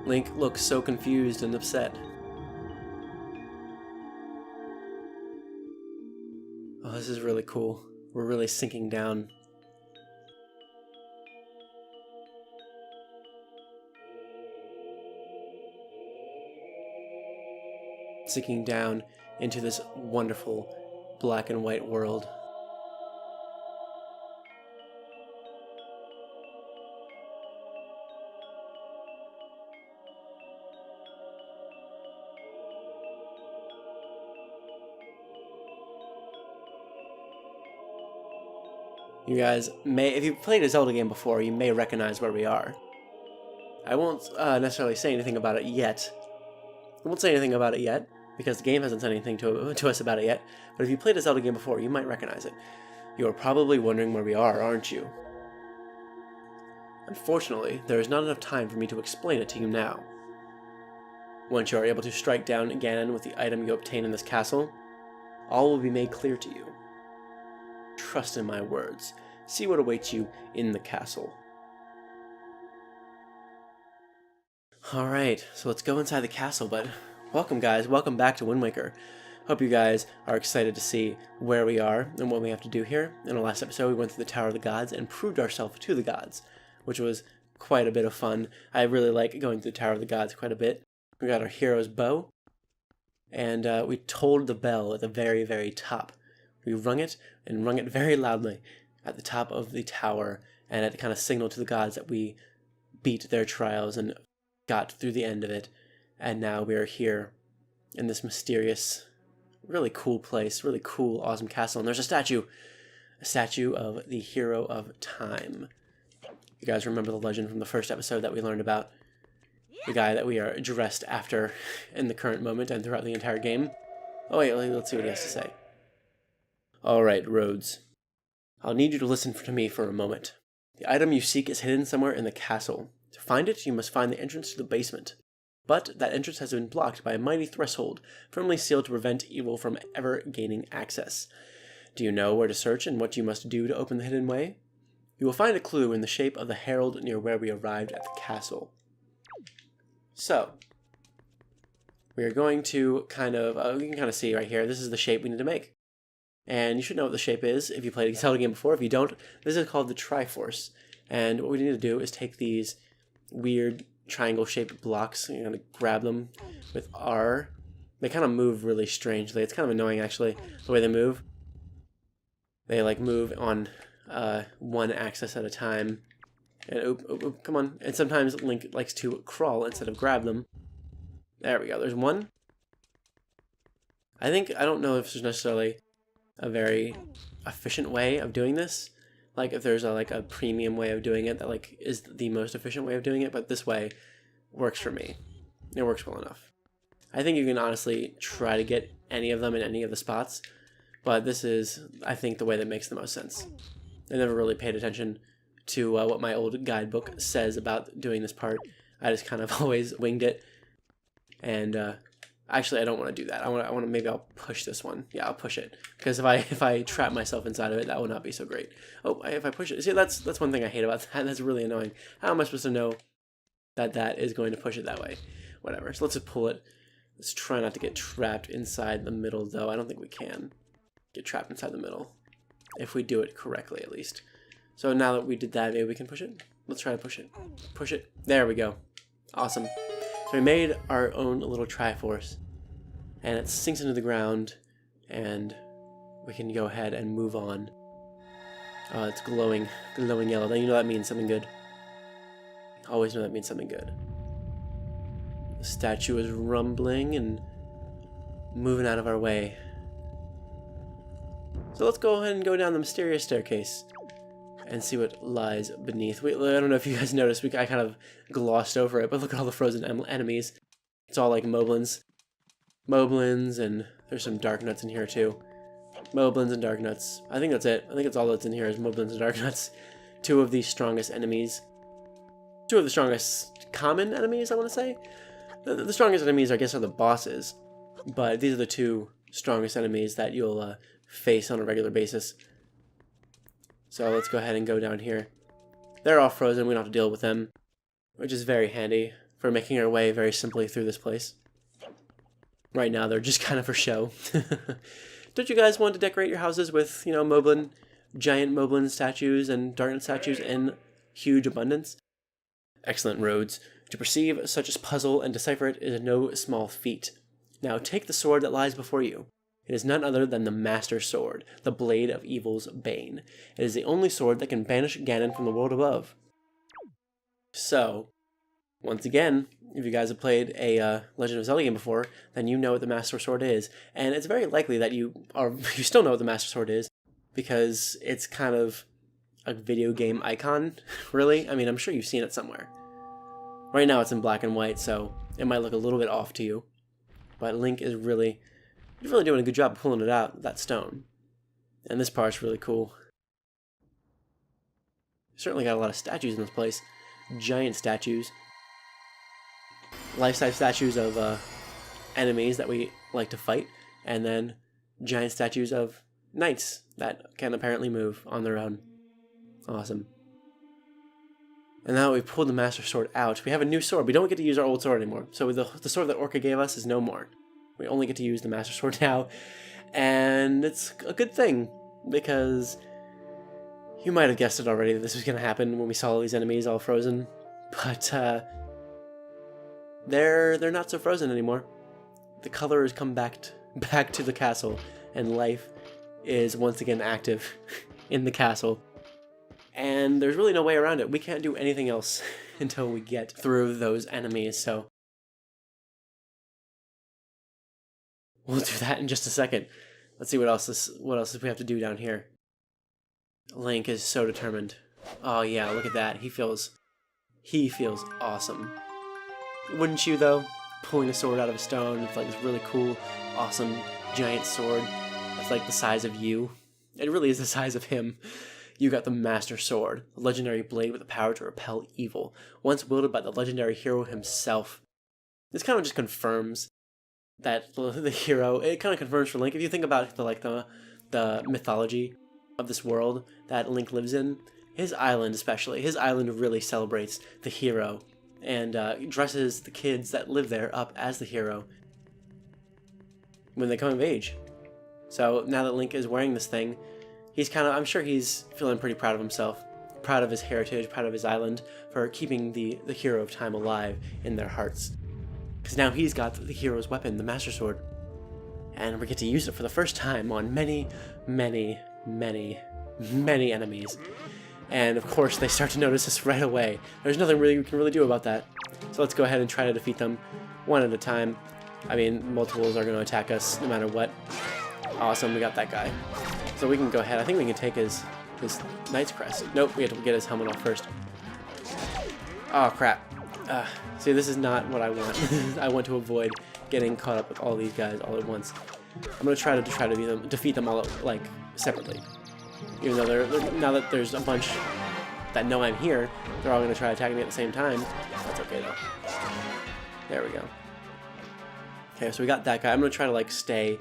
Link looks so confused and upset. Oh, this is really cool. We're really sinking down. Sinking down into this wonderful black and white world. You guys may, if you've played a Zelda game before, you may recognize where we are. I won't necessarily say anything about it yet. I won't say anything about it yet, because the game hasn't said anything to us about it yet, but if you played a Zelda game before, you might recognize it. You are probably wondering where we are, aren't you? Unfortunately, there is not enough time for me to explain it to you now. Once you are able to strike down Ganon with the item you obtain in this castle, all will be made clear to you. Trust in my words. See what awaits you in the castle. Alright, so let's go inside the castle, but welcome guys, welcome back to Wind Waker. Hope you guys are excited to see where we are and what we have to do here. In the last episode we went through the Tower of the Gods and proved ourselves to the gods, which was quite a bit of fun. I really like going through the Tower of the Gods quite a bit. We got our hero's bow, and we tolled the bell at the very, very top. We rung it, and rung it very loudly at the top of the tower, and it kind of signaled to the gods that we beat their trials and got through the end of it. And now we are here in this mysterious, really cool place, really cool, awesome castle. And there's a statue of the Hero of Time. You guys remember the legend from the first episode that we learned about? The guy that we are dressed after in the current moment and throughout the entire game. Oh wait, let's see what he has to say. Alright, Rhodes. I'll need you to listen to me for a moment. The item you seek is hidden somewhere in the castle. To find it, you must find the entrance to the basement. But that entrance has been blocked by a mighty threshold, firmly sealed to prevent evil from ever gaining access. Do you know where to search and what you must do to open the hidden way? You will find a clue in the shape of the herald near where we arrived at the castle. So, we are going to kind of, you can kind of see right here, this is the shape we need to make. And you should know what the shape is if you played a Zelda game before. If you don't, this is called the Triforce. And what we need to do is take these weird triangle-shaped blocks. You're going to grab them with R. They kind of move really strangely. It's kind of annoying, actually, the way they move. They, like, move on one axis at a time. And oop, come on. And sometimes Link likes to crawl instead of grab them. There we go. There's one. I don't know if there's necessarily a very efficient way of doing this. Like if there's a premium way of doing it that like is the most efficient way of doing it, but this way works for me. It works well enough. I think you can honestly try to get any of them in any of the spots, but this is, I think, the way that makes the most sense. I never really paid attention to what my old guidebook says about doing this part. I just kind of always winged it, and actually, I don't want to do that. I want to. Maybe I'll push this one. Yeah, I'll push it because if I trap myself inside of it, that will not be so great. Oh, if I push it, see, that's one thing I hate about that. That's really annoying. How am I supposed to know that is going to push it that way? Whatever. So let's just pull it. Let's try not to get trapped inside the middle, though. I don't think we can get trapped inside the middle if we do it correctly, at least. So now that we did that, maybe we can push it. Let's try to push it. Push it. There we go. Awesome. So we made our own little Triforce, and it sinks into the ground, and we can go ahead and move on. It's glowing yellow. Then you know that means something good. Always know that means something good. The statue is rumbling and moving out of our way. So let's go ahead and go down the mysterious staircase and see what lies beneath. I don't know if you guys noticed, I kind of glossed over it, but look at all the frozen enemies. It's all like Moblins. Moblins, and there's some Dark Nuts in here too. Moblins and Dark Nuts. I think that's it. I think it's all that's in here is Moblins and Dark Nuts. Two of the strongest enemies. Two of the strongest common enemies, I want to say. The strongest enemies, I guess, are the bosses. But these are the two strongest enemies that you'll face on a regular basis. So let's go ahead and go down here. They're all frozen, we don't have to deal with them, which is very handy. for making our way very simply through this place. Right now, they're just kind of for show. Don't you guys want to decorate your houses with, you know, giant Moblin statues and Darknut statues in huge abundance? Excellent, Rhodes. To perceive such a puzzle and decipher it is no small feat. Now take the sword that lies before you. It is none other than the Master Sword, the blade of evil's bane. It is the only sword that can banish Ganon from the world above. So, once again, if you guys have played a Legend of Zelda game before, then you know what the Master Sword is. And it's very likely that you still know what the Master Sword is, because it's kind of a video game icon, really. I mean, I'm sure you've seen it somewhere. Right now it's in black and white, so it might look a little bit off to you. But Link is really doing a good job of pulling it out, that stone. And this part's really cool. Certainly got a lot of statues in this place. Giant statues. Life-size statues of enemies that we like to fight. And then giant statues of knights that can apparently move on their own. Awesome. And now we've pulled the Master Sword out, we have a new sword. We don't get to use our old sword anymore. So the sword that Orca gave us is no more. We only get to use the Master Sword now. And it's a good thing, because you might have guessed it already that this was going to happen when we saw all these enemies all frozen. But they're not so frozen anymore. The color has come back to the castle, and life is once again active in the castle. And there's really no way around it. We can't do anything else until we get through those enemies, so we'll do that in just a second. Let's see what else we have to do down here. Link is so determined. Oh yeah, look at that. He feels awesome. Wouldn't you though? Pulling a sword out of a stone, it's like this really cool, awesome, giant sword. It's like the size of you. It really is the size of him. You got the Master Sword, a legendary blade with the power to repel evil, once wielded by the legendary hero himself. This kind of just confirms that the hero, it kind of confirms for Link, if you think about the mythology of this world that Link lives in, his island especially, his island really celebrates the hero and dresses the kids that live there up as the hero when they come of age. So now that Link is wearing this thing, I'm sure he's feeling pretty proud of himself, proud of his heritage, proud of his island, for keeping the hero of time alive in their hearts. Because now he's got the hero's weapon, the Master Sword. And we get to use it for the first time on many, many, many, many enemies. And of course they start to notice us right away. There's nothing we can really do about that. So let's go ahead and try to defeat them one at a time. I mean, multiples are going to attack us no matter what. Awesome, we got that guy. So we can go ahead. I think we can take his Knight's Crest. Nope, we have to get his helmet off first. Oh, crap. See, this is not what I want. I want to avoid getting caught up with all these guys all at once. I'm going to try to defeat them all, like, separately. Even though now that there's a bunch that know I'm here, they're all going to try attacking me at the same time. That's okay, though. There we go. Okay, so we got that guy. I'm going to try to, like, stay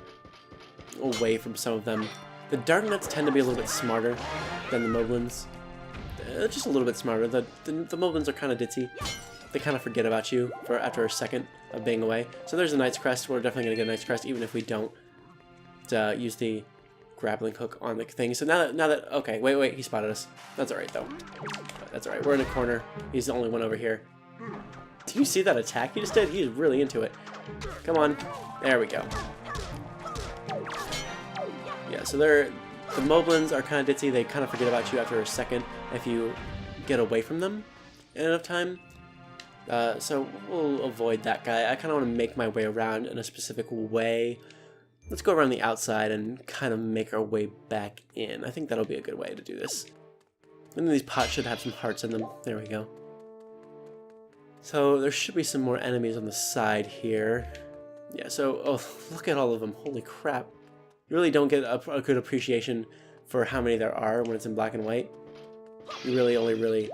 away from some of them. The Darknuts tend to be a little bit smarter than the Moblins. Just a little bit smarter. The Moblins are kind of ditzy. They kind of forget about you after a second of being away. So there's a Knight's Crest. We're definitely going to get a Knight's Crest, even if we don't use the grappling hook on the thing. So now that okay, wait, he spotted us. That's alright, though. That's alright. We're in a corner. He's the only one over here. Do you see that attack he just did? He's really into it. Come on. There we go. Yeah, so the Moblins are kind of ditzy. They kind of forget about you after a second if you get away from them in enough time. So we'll avoid that guy. I kind of want to make my way around in a specific way. Let's go around the outside and kind of make our way back in. I think that'll be a good way to do this. And these pots should have some hearts in them. There we go. So there should be some more enemies on the side here. Yeah, so, oh, look at all of them. Holy crap. You really don't get a good appreciation for how many there are when it's in black and white. You really only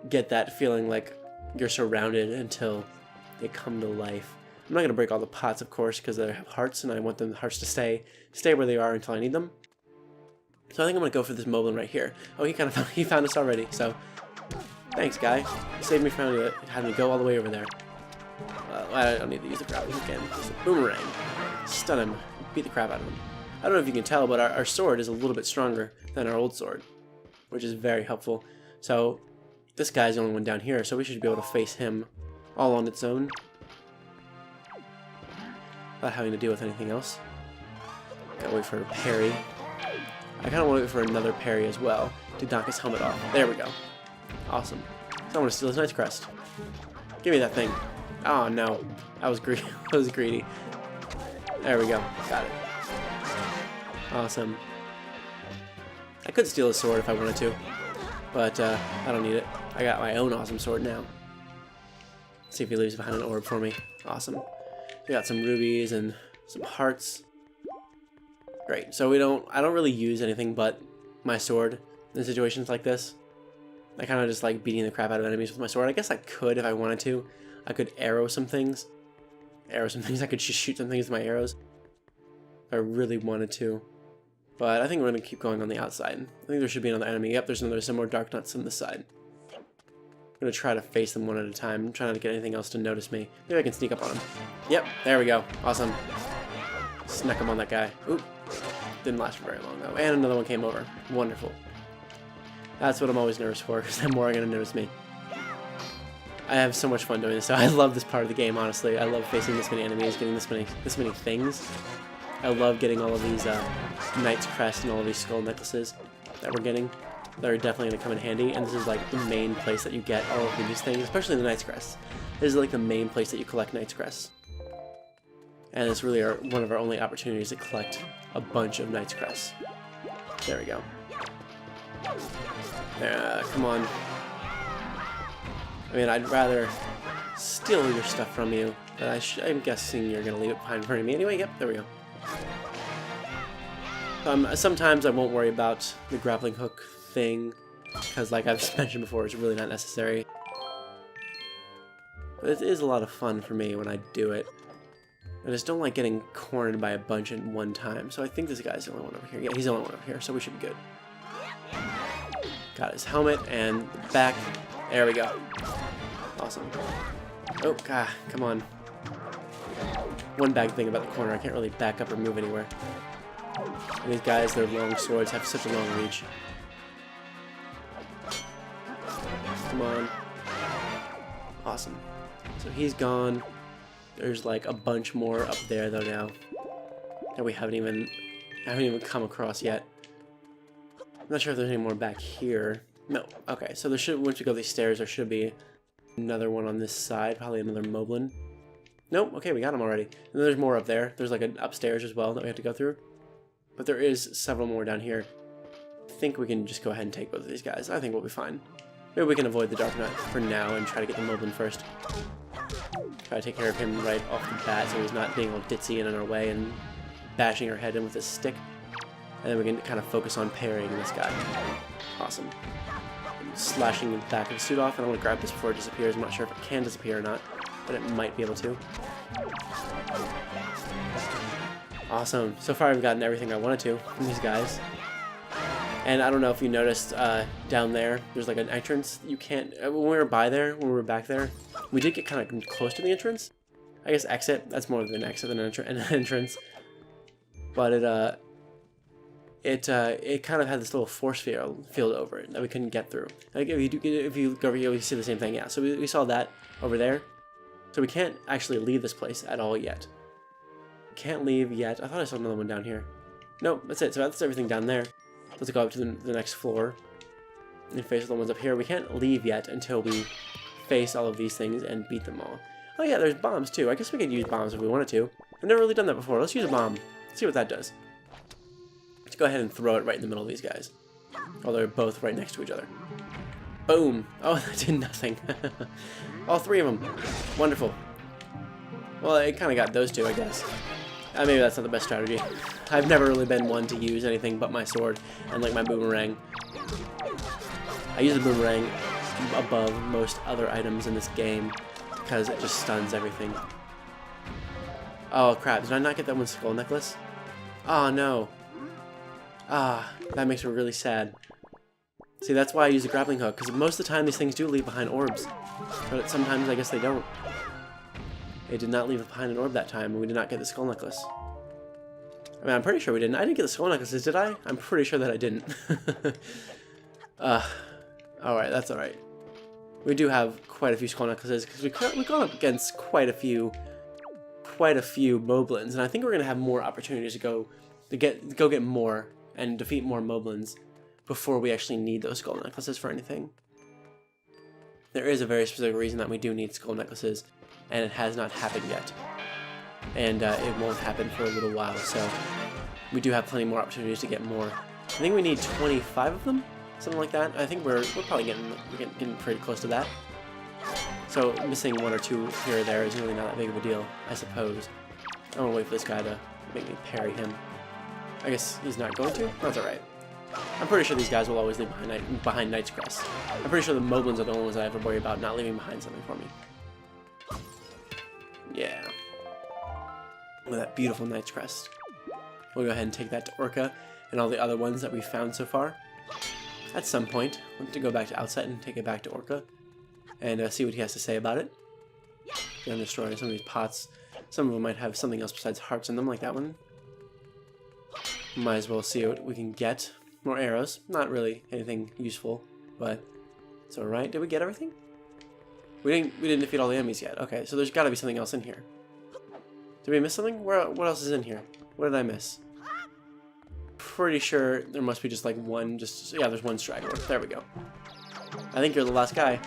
get that feeling like you're surrounded until they come to life. I'm not going to break all the pots, of course, because they have hearts, and I want the hearts to stay where they are until I need them. So I think I'm going to go for this Moblin right here. Oh, he found us already, so Thanks, guy. You saved me from having to go all the way over there. I don't need to use the grappling hook again. Just a boomerang. Stun him. Beat the crap out of him. I don't know if you can tell, but our sword is a little bit stronger than our old sword, which is very helpful. So this guy's the only one down here, so we should be able to face him all on its own without having to deal with anything else. Gotta wait for a parry. I kind of want to wait for another parry as well to knock his helmet off. There we go. Awesome. So I want to steal his Knight's Crest. Give me that thing. Oh no, I was greedy. I was greedy. There we go. Got it. Awesome. I could steal his sword if I wanted to, but I don't need it. I got my own awesome sword now. Let's see if he leaves behind an orb for me. Awesome. We got some rubies and some hearts. Great. So I don't really use anything but my sword in situations like this. I kind of just like beating the crap out of enemies with my sword. I guess I could if I wanted to. I could arrow some things. I could just shoot some things with my arrows if I really wanted to. But I think we're going to keep going on the outside. I think there should be another enemy. Yep, there's some more dark nuts on this side. I'm going to try to face them one at a time. I'm trying not to get anything else to notice me. Maybe I can sneak up on him. Yep, there we go. Awesome. Snuck him on that guy. Oop. Didn't last for very long though. And another one came over. Wonderful. That's what I'm always nervous for, because then more are going to notice me. I have so much fun doing this. So I love this part of the game, honestly. I love facing this many enemies, getting this many things. I love getting all of these Knight's Crest and all of these skull necklaces that we're getting. They're definitely going to come in handy, and this is like the main place that you get all of these things, especially the Knight's Crest. This is like the main place that you collect Knight's Crests. And it's really one of our only opportunities to collect a bunch of Knight's Crests. There we go. Come on. I mean, I'd rather steal your stuff from you, but I'm guessing you're going to leave it behind for me anyway. Yep, there we go. Sometimes I won't worry about the grappling hook thing, because like I've mentioned before, it's really not necessary. But it is a lot of fun for me when I do it. I just don't like getting cornered by a bunch at one time, so I think this guy's the only one over here. Yeah, he's the only one over here, so we should be good. Got his helmet and back. There we go. Awesome. Oh, God, come on. One bad thing about the corner, I can't really back up or move anywhere. And these guys, their long swords have such a long reach. Come on. Awesome. So he's gone. There's like a bunch more up there though now that we haven't even come across yet. I'm not sure if there's any more back here. No. Okay, so there should, once we go these stairs, there should be another one on this side, probably another moblin. Nope. Okay, we got him already. And there's more up there. There's like an upstairs as well that we have to go through. But there is several more down here. I think we can just go ahead and take both of these guys. I think we'll be fine. Maybe we can avoid the Dark Nut for now and try to get the moblin first. Try to take care of him right off the bat so he's not being all ditzy and in our way and bashing our head in with his stick. And then we can kind of focus on parrying this guy. Awesome. I'm slashing the back of his suit off, and I want to grab this before it disappears. I'm not sure if it can disappear or not, but it might be able to. Awesome. So far I've gotten everything I wanted to from these guys. And I don't know if you noticed down there, there's like an entrance. You can't, when we were back there, we did get kind of close to the entrance. I guess exit, that's more of an exit than an entrance. But it kind of had this little force field over it that we couldn't get through. Like if you go over here, you see the same thing. Yeah, so we saw that over there. So we can't actually leave this place at all yet. Can't leave yet. I thought I saw another one down here. Nope, that's it. So that's everything down there. Let's go up to the next floor and face the ones up here. We can't leave yet until we face all of these things and beat them all. Oh yeah, there's bombs too. I guess we could use bombs if we wanted to. I've never really done that before. Let's use a bomb. Let's see what that does. Let's go ahead and throw it right in the middle of these guys. Oh, they're both right next to each other. Boom. Oh, that did nothing. All three of them. Wonderful. Well, it kind of got those two, I guess. Maybe that's not the best strategy. I've never really been one to use anything but my sword and like my boomerang. I use the boomerang above most other items in this game because it just stuns everything. Oh crap, did I not get that one skull necklace? Oh no. Ah, that makes me really sad. See, that's why I use the grappling hook, because most of the time these things do leave behind orbs. But sometimes I guess they don't. They did not leave behind an orb that time, and we did not get the skull necklace. I mean, I'm pretty sure we didn't. I didn't get the skull necklaces, did I? I'm pretty sure that I didn't. Alright, that's alright. We do have quite a few skull necklaces, because we've gone up against quite a few moblins, and I think we're going to have more opportunities to go get more and defeat more moblins before we actually need those skull necklaces for anything. There is a very specific reason that we do need skull necklaces, and it has not happened yet. And it won't happen for a little while, so we do have plenty more opportunities to get more. I think we need 25 of them, something like that. I think we're probably getting pretty close to that. So missing one or two here or there is really not that big of a deal, I suppose. I want to wait for this guy to make me parry him. I guess he's not going to? That's alright. I'm pretty sure these guys will always leave behind Knight's Crest. I'm pretty sure the Moblins are the only ones I have to worry about not leaving behind something for me. Yeah. With that beautiful Knight's Crest. We'll go ahead and take that to Orca and all the other ones that we've found so far. At some point, we'll have to go back to Outset and take it back to Orca and see what he has to say about it. Gonna destroy some of these pots. Some of them might have something else besides hearts in them, like that one. Might as well see what we can get. More arrows. Not really anything useful, but it's alright. Did we get everything? We didn't defeat all the enemies yet. Okay, so there's got to be something else in here. Did we miss something? What else is in here? What did I miss? Pretty sure there must be just like one. Yeah, there's one straggler. There we go. I think you're the last guy.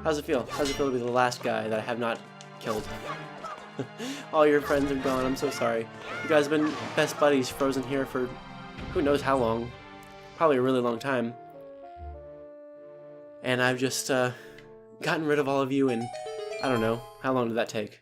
How's it feel? How's it feel to be the last guy that I have not killed? All your friends are gone. I'm so sorry. You guys have been best buddies, frozen here for who knows how long. Probably a really long time. And I've just gotten rid of all of you in, I don't know, how long did that take?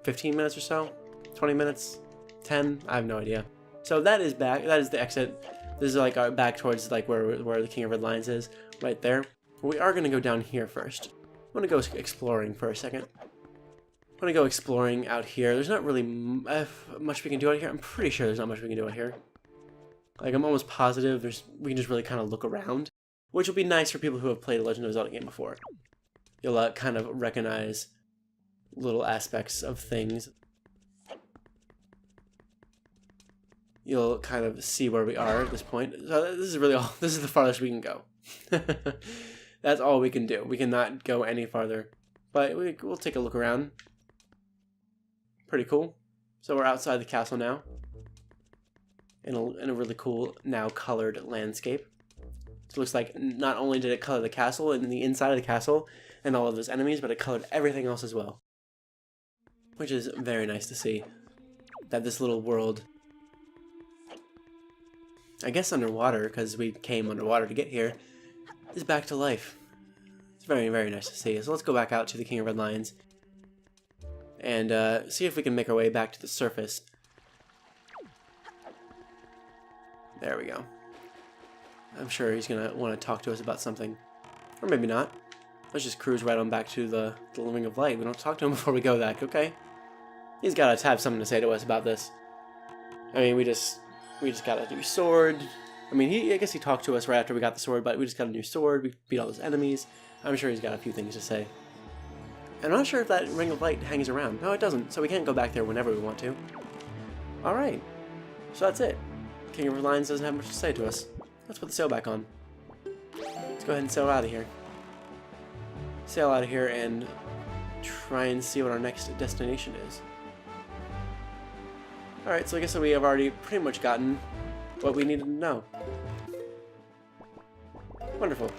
15 minutes or so? 20 minutes? 10? I have no idea. So that is back. That is the exit. This is like our back towards like where the King of Red Lions is, right there. We are going to go down here first. I want to go exploring for a second. I'm going to go exploring out here. There's not really much we can do out here. I'm pretty sure there's not much we can do out here. Like, I'm almost positive we can just really kind of look around, which will be nice for people who have played a Legend of Zelda game before. You'll kind of recognize little aspects of things. You'll kind of see where we are at this point. So this is really all. This is the farthest we can go. That's all we can do. We cannot go any farther, but we'll take a look around. Pretty cool. So we're outside the castle now, in a really cool now colored landscape. So it looks like not only did it color the castle and the inside of the castle and all of those enemies, but it colored everything else as well, which is very nice to see. That this little world, I guess underwater, because we came underwater to get here, is back to life. It's very, very nice to see. So let's go back out to the King of Red Lions and see if we can make our way back to the surface. There we go. I'm sure he's going to want to talk to us about something. Or maybe not. Let's just cruise right on back to the Ring of Light. We don't talk to him before we go back, okay? He's got to have something to say to us about this. I mean, we just got a new sword. I mean, I guess he talked to us right after we got the sword, but we just got a new sword. We beat all those enemies. I'm sure he's got a few things to say. I'm not sure if that Ring of Light hangs around. No, it doesn't, so we can't go back there whenever we want to. Alright. So that's it. King of Red Lions doesn't have much to say to us. Let's put the sail back on. Let's go ahead and sail out of here. Sail out of here and try and see what our next destination is. Alright, so I guess we have already pretty much gotten what we needed to know. Wonderful.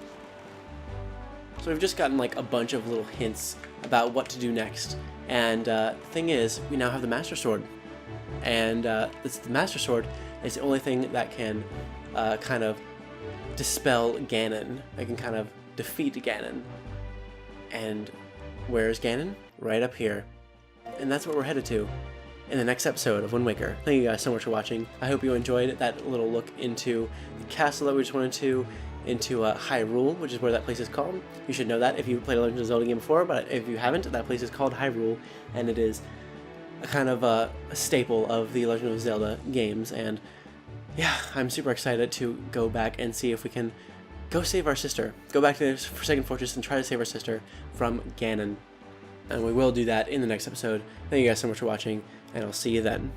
So we've just gotten like a bunch of little hints about what to do next. And the thing is, we now have the Master Sword. And the Master Sword is the only thing that can kind of dispel Ganon. It can kind of defeat Ganon. And where's Ganon? Right up here. And that's what we're headed to in the next episode of Wind Waker. Thank you guys so much for watching. I hope you enjoyed that little look into the castle that we just went into Hyrule, which is where that place is called. You should know that if you've played a Legend of Zelda game before, but if you haven't, that place is called Hyrule, and it is a kind of a staple of the Legend of Zelda games, and yeah, I'm super excited to go back and see if we can go save our sister. Go back to the Forsaken Fortress and try to save our sister from Ganon. And we will do that in the next episode. Thank you guys so much for watching, and I'll see you then.